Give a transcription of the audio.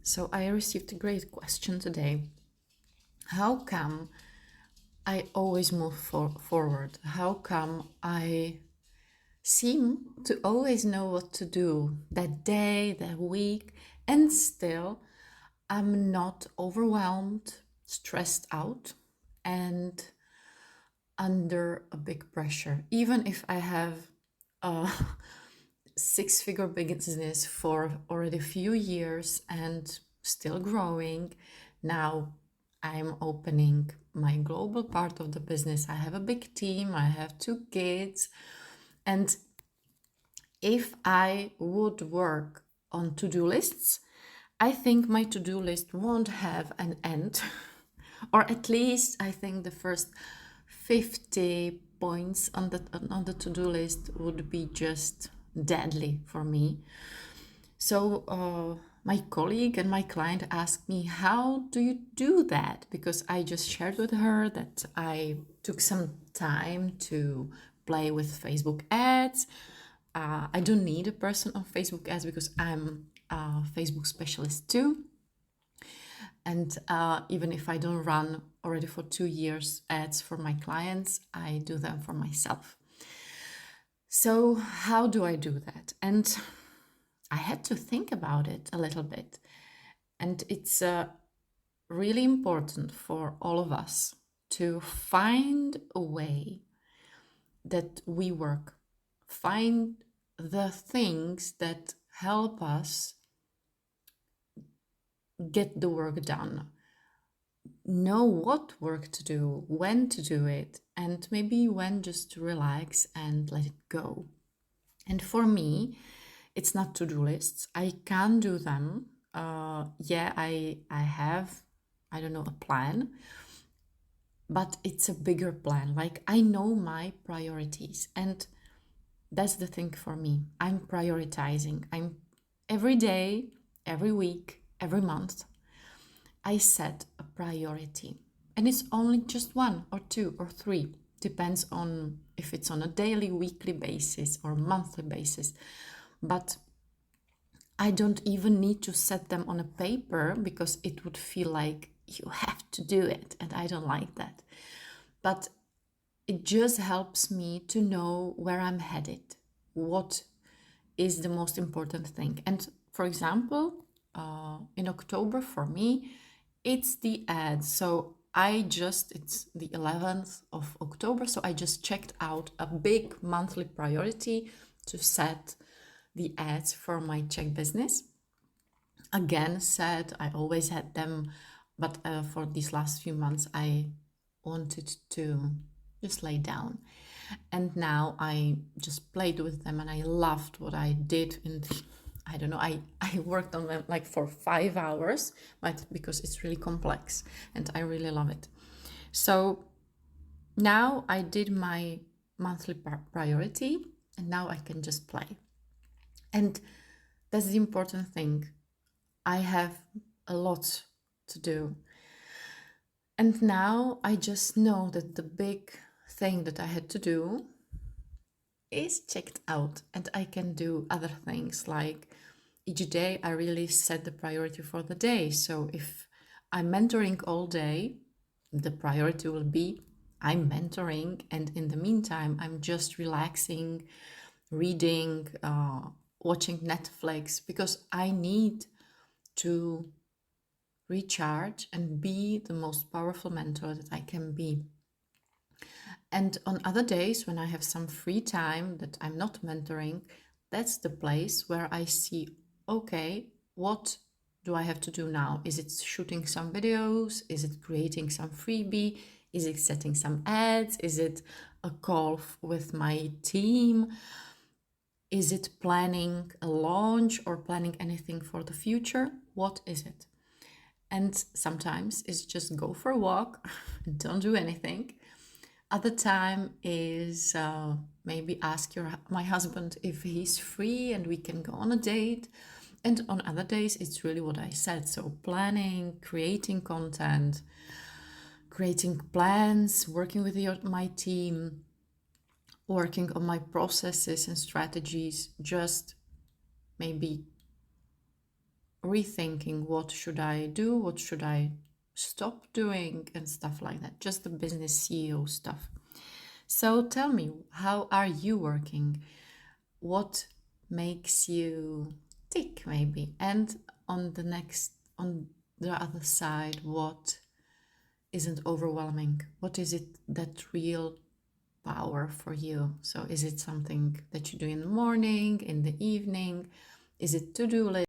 So I received a great question today. How come I always move forward? How come I seem to always know what to do that day, that week, and still I'm not overwhelmed, stressed out, and under a big pressure? Even if I have a six-figure business for already a few years and still growing. Now I'm opening my global part of the business. I have a big team, I have two kids. And if I would work on to-do lists, I think my to-do list won't have an end. Or at least I think the first 50 points on the to-do list would be just deadly for me. So my colleague and my client asked me, how do you do that? Because I just shared with her that I took some time to play with Facebook ads. I don't need a person on Facebook ads because I'm a Facebook specialist too. And even if I don't run already for 2 years ads for my clients, I do them for myself. So how do I do that? And I had to think about it a little bit. And it's really important for all of us to find a way that we work, find the things that help us get the work done, know what work to do, when to do it, and maybe when just to relax and let it go. And for me, it's not to-do lists. I can do them. I have, I don't know, a plan, but it's a bigger plan. Like I know my priorities, and that's the thing for me. I'm prioritizing. I'm every day, every week, every month, I set a priority. And it's only just one or two or three. Depends on if it's on a daily, weekly basis or monthly basis. But I don't even need to set them on a paper because it would feel like you have to do it. And I don't like that. But it just helps me to know where I'm headed, what is the most important thing. And for example, in October for me, it's the ads. So it's the 11th of October. So I just checked out a big monthly priority to set the ads for my Czech business. Again, said I always had them, but for these last few months, I wanted to just lay down. And now I just played with them and I loved what I did. And I don't know, I worked on them like for 5 hours, but because it's really complex and I really love it. So now I did my monthly priority and now I can just play. And that's the important thing. I have a lot to do. And now I just know that the big thing that I had to do is checked out and I can do other things. Like each day I really set the priority for the day. So if I'm mentoring all day, the priority will be I'm mentoring, and in the meantime I'm just relaxing, reading, watching Netflix, because I need to recharge and be the most powerful mentor that I can be. And on other days, when I have some free time that I'm not mentoring, that's the place where I see, okay, what do I have to do now? Is it shooting some videos? Is it creating some freebie? Is it setting some ads? Is it a call with my team? Is it planning a launch or planning anything for the future? What is it? And sometimes it's just go for a walk and don't do anything. Other time is maybe ask my husband if he's free and we can go on a date. And on other days, it's really what I said. So planning, creating content, creating plans, working with my team, working on my processes and strategies, just maybe rethinking what should I do, what should I stop doing, and stuff like that. Just the business CEO stuff. So tell me, how are you working? What makes you tick, maybe? And on the other side, what isn't overwhelming? What is it that real power for you? So is it something that you do in the morning, in the evening? Is it to-do list?